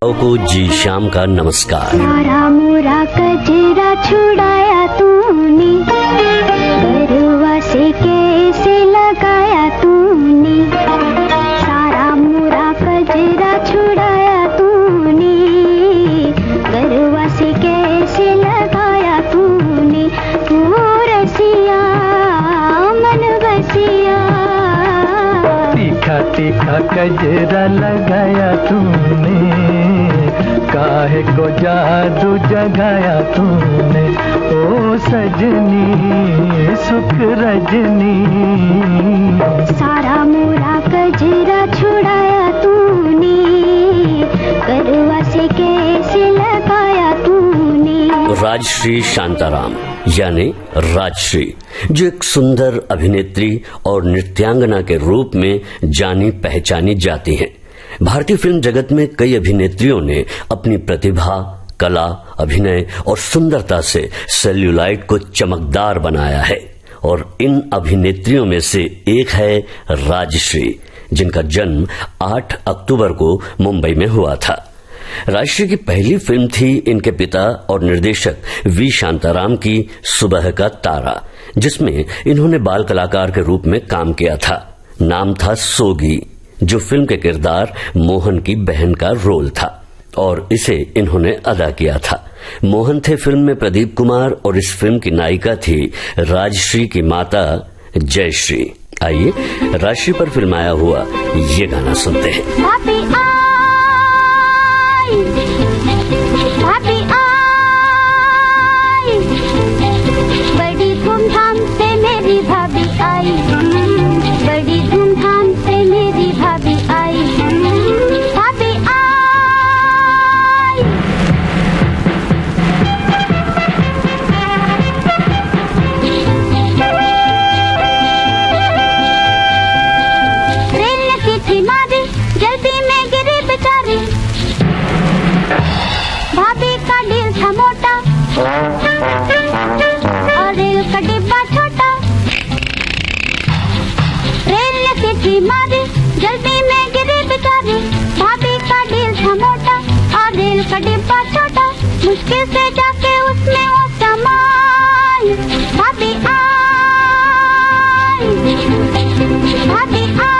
को जी शाम का नमस्कार। सारा मोरा कजरा छुड़ाया तूने, गरवा से कैसे लगाया तूने, सारा मोरा कजरा छुड़ाया तूने, गरवा से कैसे लगाया तूने, तू रसिया मन बसिया, तीखा तीखा कजरा लगाया तूने, काहे को जादू जगाया तूने, ओ सजनी सुख रजनी, सारा मोरा कजरा छुड़ाया तूने, गरवा से कैसे लगाया तूने। राजश्री शांताराम यानी राजश्री, जो एक सुंदर अभिनेत्री और नृत्यांगना के रूप में जानी पहचानी जाती हैं। भारतीय फिल्म जगत में कई अभिनेत्रियों ने अपनी प्रतिभा, कला, अभिनय और सुंदरता से सेल्यूलाइट को चमकदार बनाया है और इन अभिनेत्रियों में से एक है राजश्री, जिनका जन्म 8 अक्टूबर को मुंबई में हुआ था। राजश्री की पहली फिल्म थी इनके पिता और निर्देशक वी शांताराम की सुबह का तारा, जिसमें इन्होंने बाल कलाकार के रूप में काम किया था। नाम था सोगी, जो फिल्म के किरदार मोहन की बहन का रोल था और इसे इन्होंने अदा किया था। मोहन थे फिल्म में प्रदीप कुमार और इस फिल्म की नायिका थी राजश्री की माता जयश्री। आइए राजश्री पर फिल्माया हुआ ये गाना सुनते हैं। भाभी आई, भाभी आई, बड़ी धूमधाम से मेरी भाभी आई, बड़ी धूमधाम से मेरी भाभी आई, भाभी आई। ट्रेन की थी मारी, जल्दी में गिरी बेचारी, भाभी का दिल था मोटा और रेल का डिब्बा छोटा, रेल की थी मारी, जल्दी में गिरी बेचारी, भाभी का दिल था मोटा और रेल का डिब्बा छोटा, मुश्किल से जाके उसमें वो समाई, भाभी आई, भाभी आई।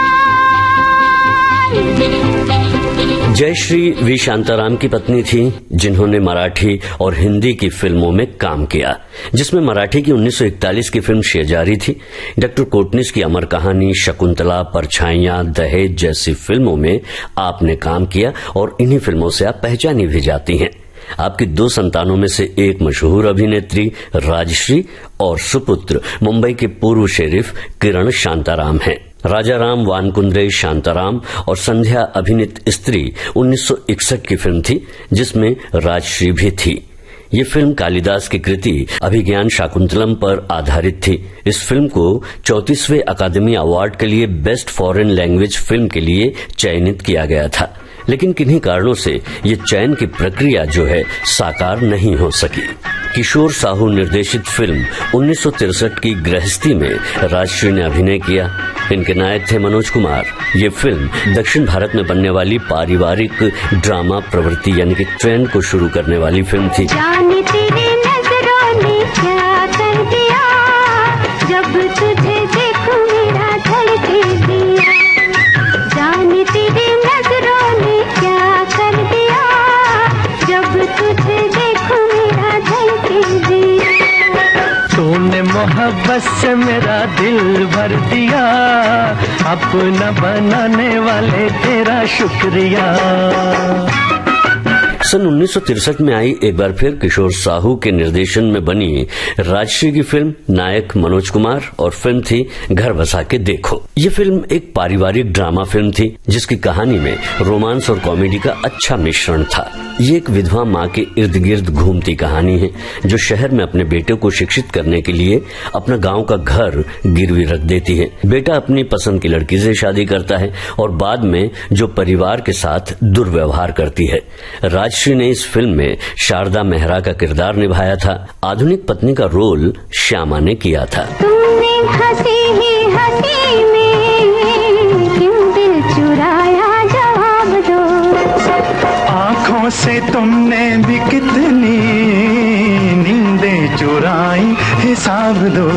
जयश्री वी शांताराम की पत्नी थी, जिन्होंने मराठी और हिंदी की फिल्मों में काम किया, जिसमें मराठी की 1941 की फिल्म शेजारी थी। डॉक्टर कोटनिस की अमर कहानी, शकुंतला, परछाइयां, दहेज जैसी फिल्मों में आपने काम किया और इन्हीं फिल्मों से आप पहचानी भी जाती हैं। आपकी 2 संतानों में से एक मशहूर अभिनेत्री राजश्री और सुपुत्र मुंबई के पूर्व शेरिफ किरण शांताराम हैं। राजाराम वानकुंद्रे शांताराम और संध्या अभिनीत स्त्री 1961 की फिल्म थी, जिसमें राजश्री भी थी। ये फिल्म कालिदास की कृति अभिज्ञान शाकुंतलम पर आधारित थी। इस फिल्म को 34वें अकादमी अवार्ड के लिए बेस्ट फॉरेन लैंग्वेज फिल्म के लिए चयनित किया गया था, लेकिन किन्हीं कारणों से ये चयन की प्रक्रिया जो है साकार नहीं हो सकी। किशोर साहू निर्देशित फिल्म 1963 की गृहस्थी में राजश्री ने अभिनय किया। इनके नायक थे मनोज कुमार। ये फिल्म दक्षिण भारत में बनने वाली पारिवारिक ड्रामा प्रवृत्ति यानी कि ट्रेंड को शुरू करने वाली फिल्म थी। जाने तेरी नजरों ने क्या कर दिया, जब तुझे देखूं मेरा धड़के दिया, जाने तेरी नजरों ने क्या कर दिया, जब तुझे देखूं मेरा धड़के दिया, तूने मोहब्बत से मेरा दिल भर दिया, अपना बनाने वाले तेरा शुक्रिया। सन 1963 में आई एक बार फिर किशोर साहू के निर्देशन में बनी राजश्री की फिल्म, नायक मनोज कुमार और फिल्म थी घर बसा के देखो। ये फिल्म एक पारिवारिक ड्रामा फिल्म थी, जिसकी कहानी में रोमांस और कॉमेडी का अच्छा मिश्रण था। ये एक विधवा माँ के इर्द गिर्द घूमती कहानी है, जो शहर में अपने बेटे को शिक्षित करने के लिए अपना गांव का घर गिरवी रख देती है। बेटा अपनी पसंद की लड़की से शादी करता है और बाद में जो परिवार के साथ दुर्व्यवहार करती है। राजश्री ने इस फिल्म में शारदा मेहरा का किरदार निभाया था। आधुनिक पत्नी का रोल श्यामा ने किया था। तुमने हंसी ही हंसी में क्यों दिल चुराया, जवाब दो। आँखों से तुमने भी कितनी नींदें चुराई, हिसाब दो।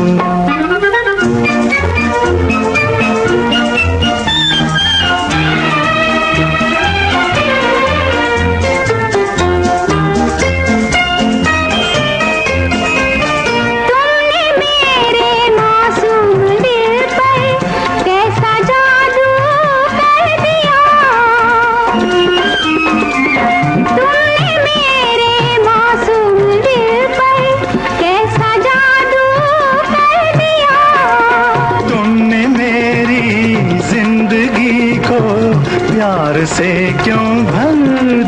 प्यार से क्यों भर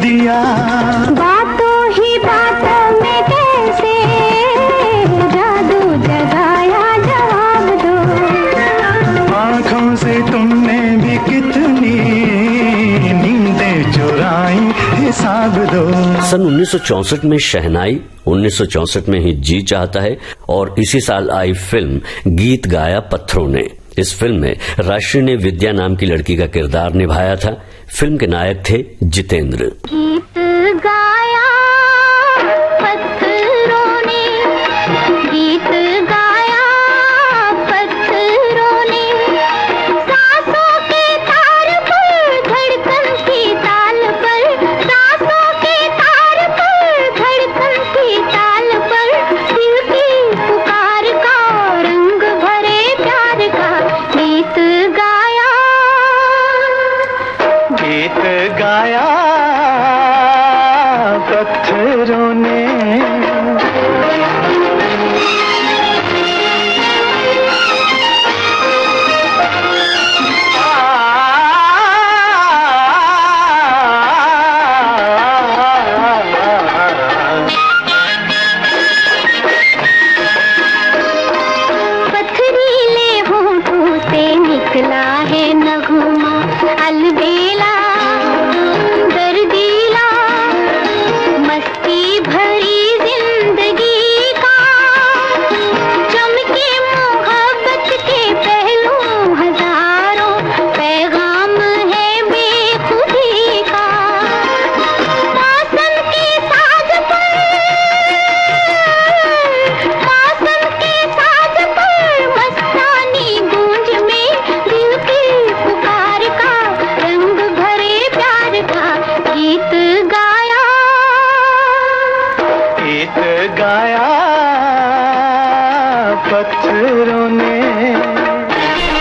दिया, बातों ही बातों में कैसे जादू जगाया, जवाब दो। आँखों से तुमने भी कितनी नींदें चुराई, हिसाब दो। सन 1964 में शहनाई, 1964 में ही जी चाहता है और इसी साल आई फिल्म गीत गाया पत्थरों ने। इस फिल्म में राशि ने विद्या नाम की लड़की का किरदार निभाया था। फिल्म के नायक थे जितेंद्र। गीत गाया पत्थरों ने, गीत गाया पत्थरों ने, सांसों के तार पर धड़कन की ताल पर, सांसों के तार पर धड़कन की ताल पर, दिल की पुकार का रंग भरे प्यार का गीत गाया, गीत गाया पत्थरों ने। पथरीले होठों से निकला है नगमा, अलबेला दर्दीला, मस्ती भरी जिंदगी का, चमके मोहब्बत के पहलू हजारों, पैगाम है बेखुदी का। मौसम के साज पर, मौसम के साज पर, मस्तानी गूंज में दिल की पुकार का रंग भरे प्यार का गीत गाया, गीत गाया पत्थरों ने।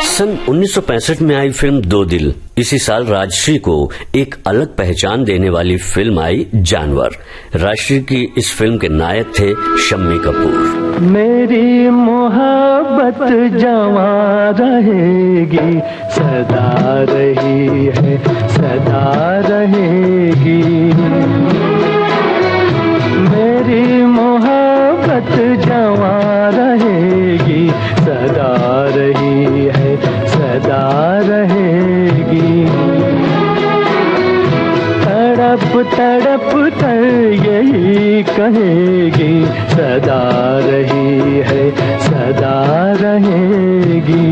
सन 1965 में आई फिल्म दो दिल। इसी साल राजश्री को एक अलग पहचान देने वाली फिल्म आई जानवर। राजश्री की इस फिल्म के नायक थे शम्मी कपूर। मेरी मोहब्बत जवां रहेगी, सदा रही है, सदा रहेगी। मेरी मोहब्बत जवां रहेगी, सदा रही है, सदा रहेगी। तड़प तड़प कर यही कहेगी, सदा रही है, सदा रहेगी।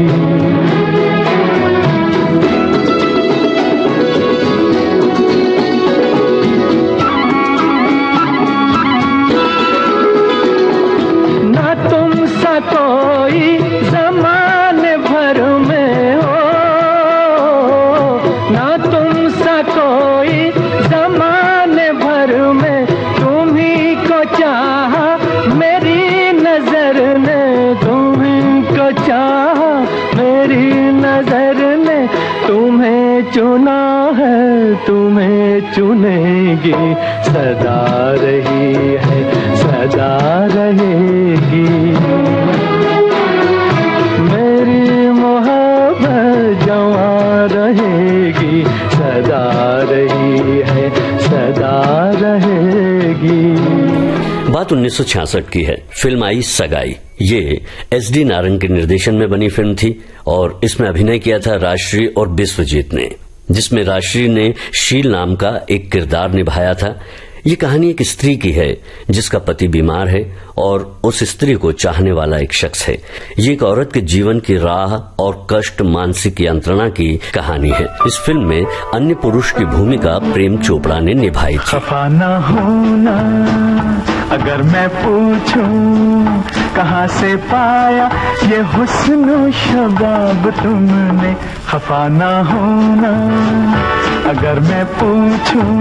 ना तुम सा कोई ज़माने भर में हो, ना तुम सा कोई ज़माने भर में, तुम्ही को चाहा मेरी नजर ने, तुम्ही को चाहा मेरी नजर ने, तुम्हें चुना है, तुम्हें चुनेगी, सदा रही है, सदा रहेगी। मेरी मोहब्बत जवां रहेगी, सदा रही है, सदा रहेगी। बात 1966 की है। फिल्म आई सगाई। ये SD नारंग के निर्देशन में बनी फिल्म थी और इसमें अभिनय किया था राजश्री और बिस्वजीत ने, जिसमें राजश्री ने शील नाम का एक किरदार निभाया था। ये कहानी एक स्त्री की है जिसका पति बीमार है और उस स्त्री को चाहने वाला एक शख्स है। ये एक औरत के जीवन की राह और कष्ट, मानसिक यंत्रणा की कहानी है। इस फिल्म में अन्य पुरुष की भूमिका प्रेम चोपड़ा ने निभाई थी। खफा ना होना अगर मैं पूछूं कहाँ से पाया ये हुस्न शबाब तुमने। खफा ना होना अगर मैं पूछूं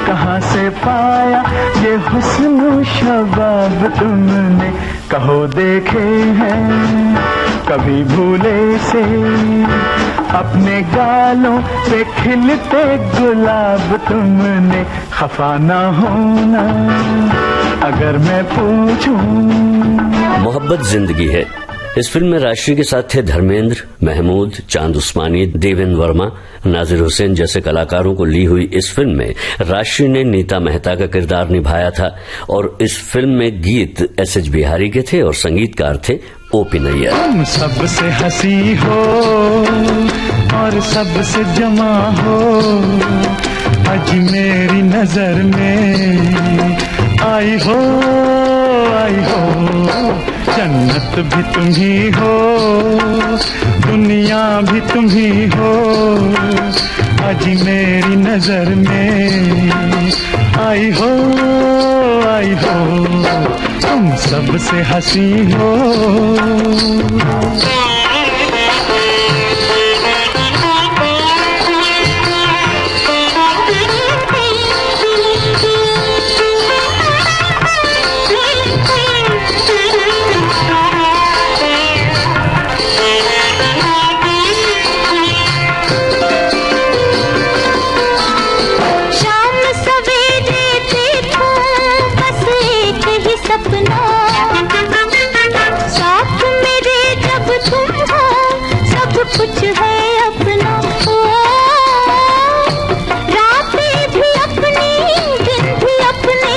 कहाँ से पाया ये हुस्न शबाब तुमने। कहो देखे हैं कभी भूले से अपने गालों पे खिलते गुलाब तुमने। खफा ना होना अगर मैं पूछूं। मोहब्बत जिंदगी है। इस फिल्म में राष्ट्रीय के साथ थे धर्मेंद्र, महमूद, चांद उस्मानी, देवेंद्र वर्मा, नाजिर हुसैन जैसे कलाकारों को ली हुई इस फिल्म में राष्ट्रीय ने नीता मेहता का किरदार निभाया था और इस फिल्म में गीत एस.एच. बिहारी के थे और संगीतकार थे ओ.पी. नैयर। तुम सबसे हंसी हो और सबसे जमा हो, आज मेरी नजर में आई हो जन्नत भी तुम ही हो, दुनिया भी तुम ही हो, आज मेरी नजर में आई हो तुम सबसे हंसी हो। कुछ है अपना रातें भी अपनी, दिन भी अपने,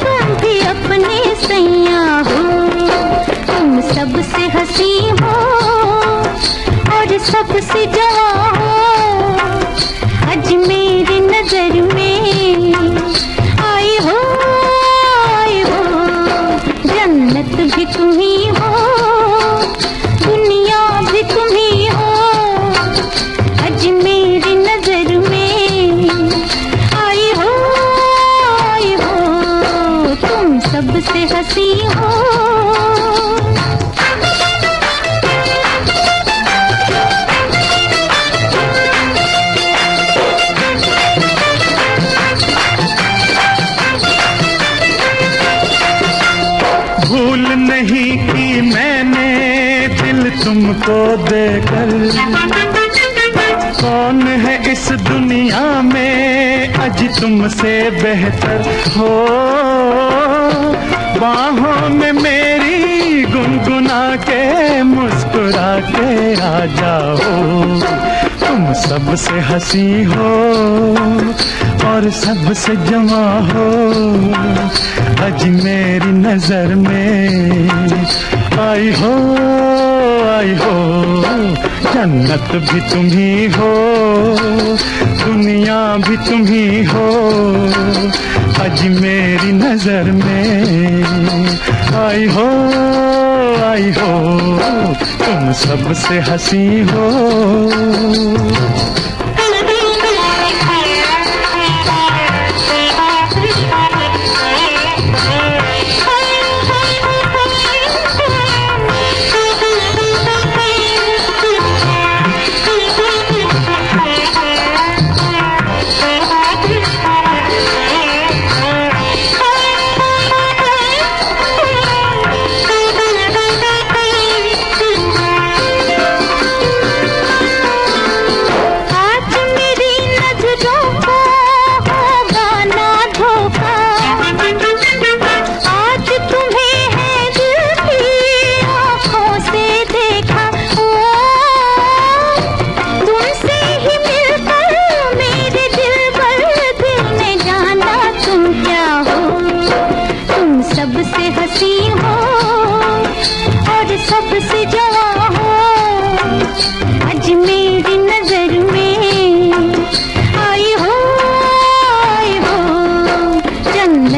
तुम भी अपने सैया हो। तुम सबसे हंसी हो और सबसे जवा हो, आज मेरी नजर में आई हो जन्नत भी तुम ही हो, दुनिया भी तुम ही हो, आज मेरी नजर में आई हो तुम सबसे हंसी हो। भूल नहीं की मैंने दिल तुमको देकर, कौन है इस दुनिया में आज तुमसे बेहतर हो। बाहों में मेरी गुनगुना के मुस्कुरा के आ जाओ, तुम सबसे हंसी हो और सबसे जमा हो, आज मेरी नजर में आई हो जन्नत भी तुम ही हो, दुनिया भी तुम ही हो, आज मेरी नजर में आई हो तुम सबसे हंसी हो।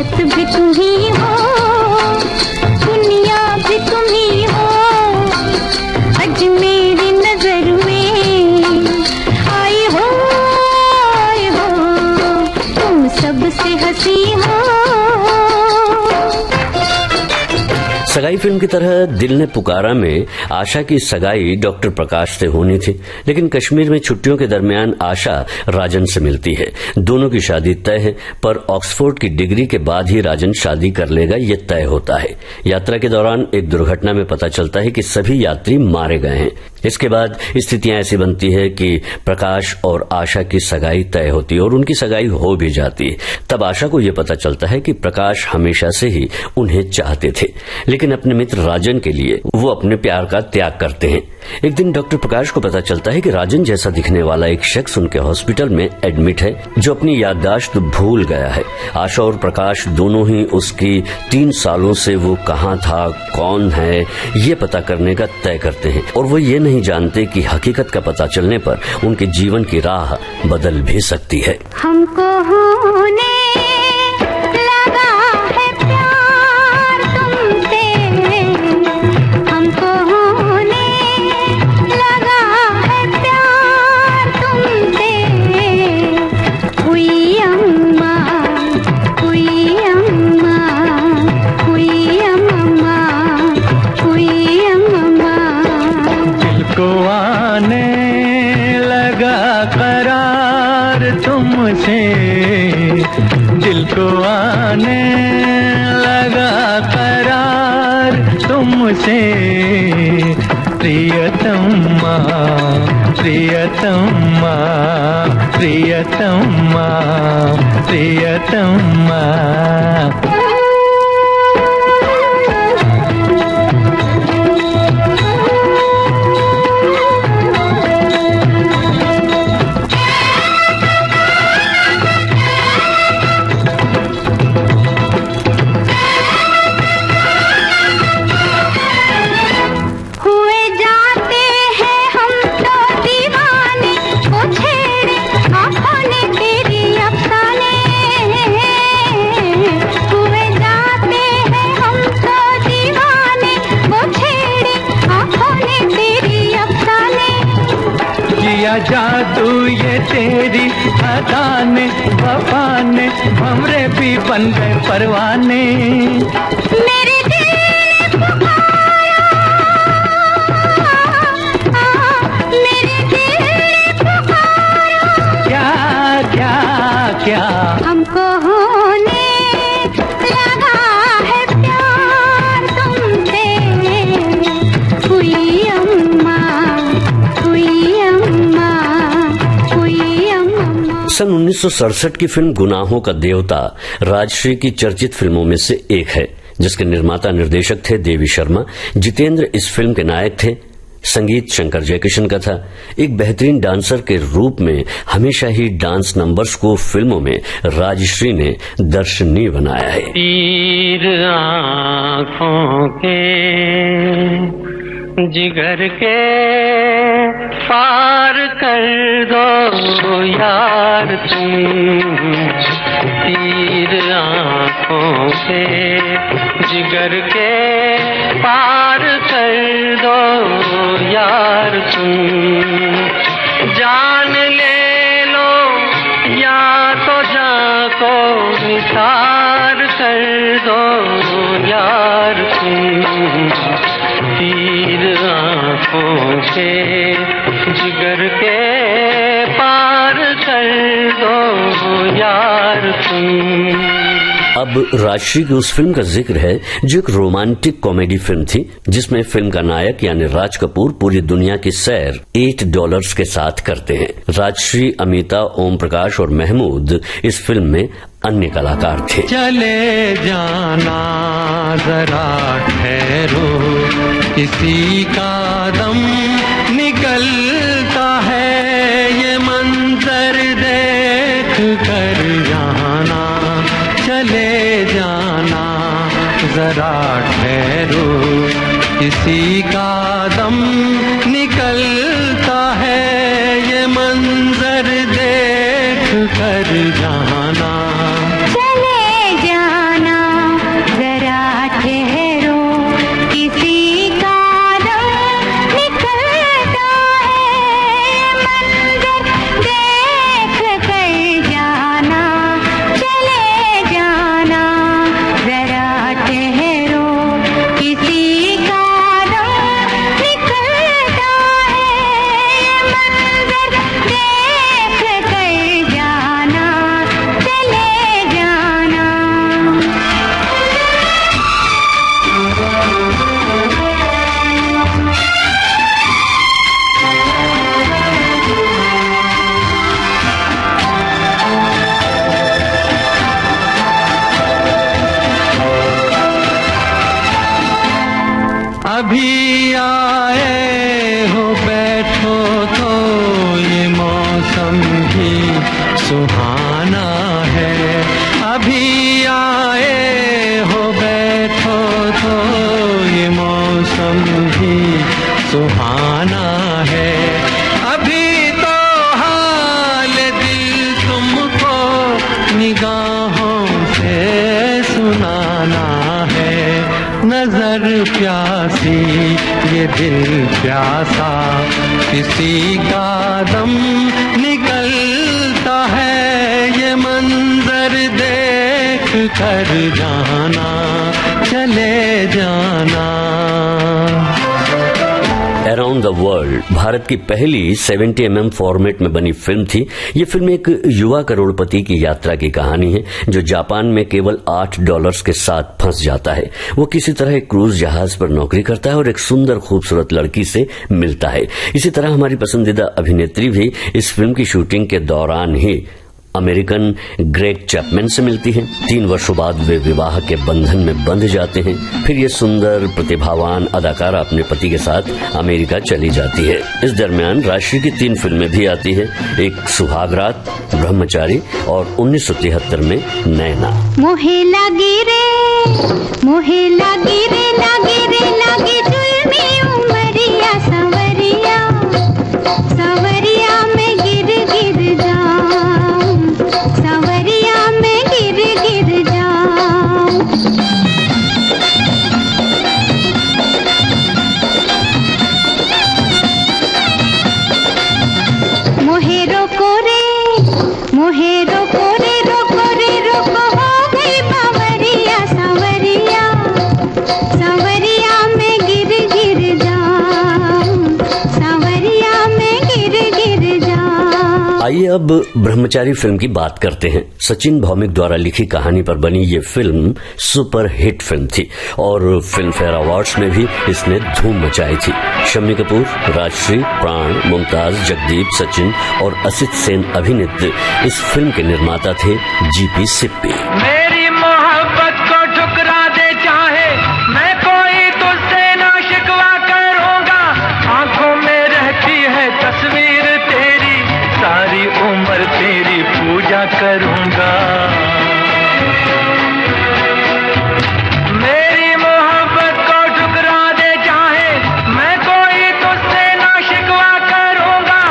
जगत भी तुम ही हो, दुनिया भी तुम ही हो। आज मेरी नजर में आई हो, तुम सबसे हंसी हो। सगाई फिल्म की तरह दिल ने पुकारा में आशा की सगाई डॉक्टर प्रकाश से होनी थी, लेकिन कश्मीर में छुट्टियों के दरमियान आशा राजन से मिलती है। दोनों की शादी तय है, पर ऑक्सफोर्ड की डिग्री के बाद ही राजन शादी कर लेगा ये तय होता है। यात्रा के दौरान एक दुर्घटना में पता चलता है कि सभी यात्री मारे गए हैं। इसके बाद स्थितियां ऐसी बनती है कि प्रकाश और आशा की सगाई तय होती है और उनकी सगाई हो भी जाती है। तब आशा को यह पता चलता है कि प्रकाश हमेशा से ही उन्हें चाहते थे, लेकिन अपने मित्र राजन के लिए वो अपने प्यार का त्याग करते हैं। एक दिन डॉक्टर प्रकाश को पता चलता है कि राजन जैसा दिखने वाला एक शख्स उनके हॉस्पिटल में एडमिट है, जो अपनी याददाश्त भूल गया है। आशा और प्रकाश दोनों ही उसकी 3 सालों से वो कहाँ था, कौन है, ये पता करने का तय करते हैं और वो ये नहीं जानते कि हकीकत का पता चलने पर उनके जीवन की राह बदल भी सकती है। हमको होने लगा है प्यार तुमसे, हमको होने लगा है प्यार तुमसे। हुई अम्मा, हुई अम्मा, हुई अम्मा, हुई अम्मा। दिल को आने लगा करार तुमसे, दिल को आने लगा करार तुमसे। प्रियतम्मा, प्रियतम्मा, प्रियतम्मा, प्रियतम्मा। हुए जाते हैं हम तो दीवाने, वो छेड़े आँखों ने तेरी अफसाने। हुए जाते हैं हम तो दीवाने, वो छेड़े आँखों ने तेरी अफसाने। किया जादू ये तेरी अदा ने, वफा ने, हमरे भी बन गए परवाने। मेरे दिल ने पुकारा, मेरे दिल ने पुकारा। क्या क्या क्या हमको होने लगा है प्यार तुमसे। हुई अम्मा, हुई अम्मा, हुई अम्मा। सन 1967 की फिल्म गुनाहों का देवता राजश्री की चर्चित फिल्मों में से एक है, जिसके निर्माता निर्देशक थे देवी शर्मा। जितेंद्र इस फिल्म के नायक थे। संगीत शंकर जयकिशन का था। एक बेहतरीन डांसर के रूप में हमेशा ही डांस नंबर्स को फिल्मों में राजश्री ने दर्शनीय बनाया है। तीर आँखों के जिगर के पार कर दो यार तुम। तीर आँखों के जिगर के पार कर दो यार तुम। जान ले लो या तो जान को निसार कर दो यार तुम। तीर आँखों के जिगर के पार कर दो यार तुम। अब राजश्री की उस फिल्म का जिक्र है जो एक रोमांटिक कॉमेडी फिल्म थी, जिसमें फिल्म का नायक यानी राज कपूर पूरी दुनिया की सैर $8 के साथ करते हैं। राजश्री, अमिता, ओम प्रकाश और महमूद इस फिल्म में अन्य कलाकार थे। चले जाना जरा ठहरो, किसी का दम निकलता है, ये मंजर देख कर जाना। चले जाना जरा ठहरो, किसी का दम निकलता है, ये मंजर देख कर जाना। चले जाना अभी आए हो बैठो तो ये मौसम भी सुहाना है। अभी आए हो बैठो तो ये मौसम भी सुहाना है। अभी तो हाल दिल तुमको निगाहों से सुनाना है। नजर प्यासी ये दिल प्यासा, किसी का दम निकलता है। ये मंजर देख कर जाना, चले जाना। अराउंड द वर्ल्ड भारत की पहली 70mm फॉर्मेट में बनी फिल्म थी। ये फिल्म एक युवा करोड़पति की यात्रा की कहानी है जो जापान में केवल $8 के साथ फंस जाता है। वो किसी तरह एक क्रूज जहाज पर नौकरी करता है और एक सुंदर खूबसूरत लड़की से मिलता है। इसी तरह हमारी पसंदीदा अभिनेत्री भी इस फिल्म की शूटिंग के दौरान ही अमेरिकन ग्रेग चैपमैन से मिलती है। 3 वर्षों बाद वे विवाह के बंधन में बंध जाते हैं। फिर ये सुंदर प्रतिभावान अदाकारा अपने पति के साथ अमेरिका चली जाती है। इस दरमियान राजश्री की 3 फिल्में भी आती है, एक सुहागरात, ब्रह्मचारी और 1973 में नैना। मोहे लागी रे लागी जुल्मी उमरिया, सवरिया सवरिया में गिर गिर जाऊं, सवरिया में गिर गिर जाऊं। मोहे रोको रे रोको हो गई बावरिया, सवरिया सवरिया में गिर गिर जाऊं, सवरिया में गिर गिर जाऊं। आइए अब ब्रह्मचारी फिल्म की बात करते हैं। सचिन भौमिक द्वारा लिखी कहानी पर बनी ये फिल्म सुपर हिट फिल्म थी और फिल्म फेयर अवार्ड्स में भी इसने धूम मचाई थी। शम्मी कपूर, राजश्री, प्राण, मुमताज, जगदीप, सचिन और असित सेन अभिनीत इस फिल्म के निर्माता थे जीपी सिप्पी। मेरी मोहब्बत को ठुकरा दे चाहे, मैं कोई तुझसे ना शिकवा करूंगा। आंखों में रहती है तस्वीर तेरी, सारी उम्र तेरी पूजा करूंगा। मेरी मोहब्बत को ठुकरा दे चाहे, मैं कोई तुझसे ना शिकवा करूंगा।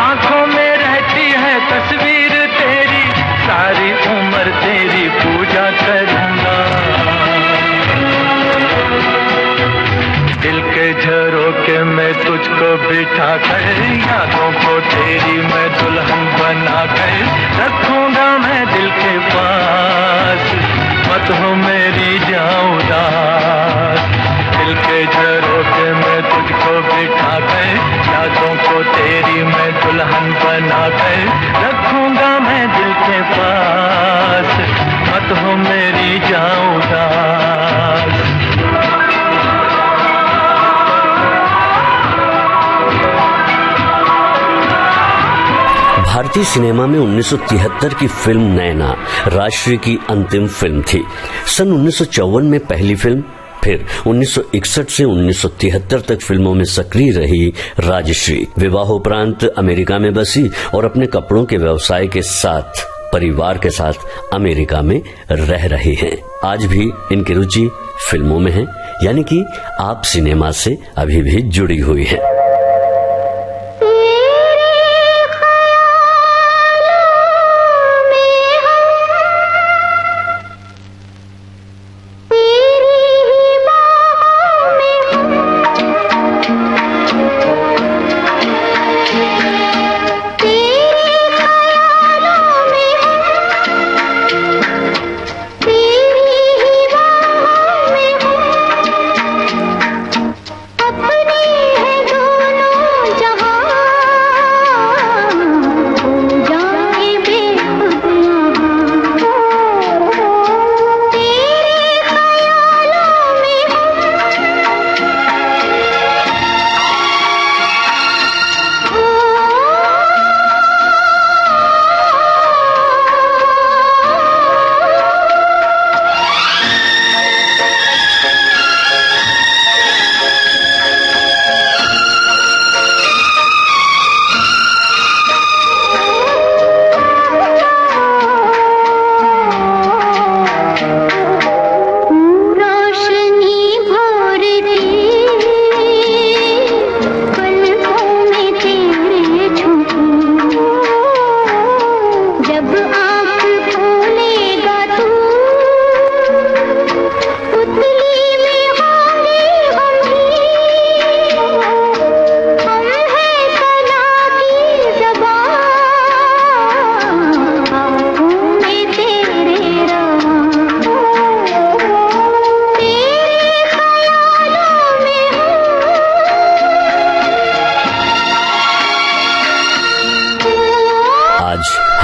आंखों में रहती है तस्वीर तेरी, सारी उम्र तेरी पूजा करूंगा। दिल के झरोखे में तुझको बिठा कर, यादों को तेरी मैं दुल्हन बना कर रखूंगा मैं दिल के पास। मत हो मेरी जाऊं उदास, दिल के झरोखे में तुझको बिठा कर, यादों को तेरी मैं दुल्हन बना कर रखूंगा मैं दिल के पास। मत हो मेरी जाऊं उदास। भारतीय सिनेमा में 1973 की फिल्म नैना राजश्री की अंतिम फिल्म थी। सन 1954 में पहली फिल्म, फिर 1961 से 1973 तक फिल्मों में सक्रिय रही राजश्री। विवाहोपरांत अमेरिका में बसी और अपने कपड़ों के व्यवसाय के साथ परिवार के साथ अमेरिका में रह रही हैं। आज भी इनकी रुचि फिल्मों में है, यानी कि आप सिनेमा से अभी भी जुड़ी हुई है। अपनी है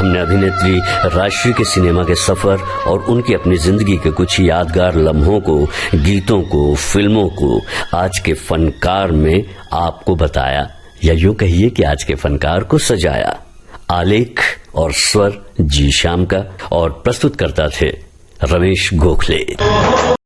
हमने अभिनेत्री राजश्री के सिनेमा के सफर और उनकी अपनी जिंदगी के कुछ यादगार लम्हों को, गीतों को, फिल्मों को आज के फनकार में आपको बताया, या यूं कहिए कि आज के फनकार को सजाया। आलेख और स्वर जी श्याम का, और प्रस्तुत करता थे रमेश गोखले।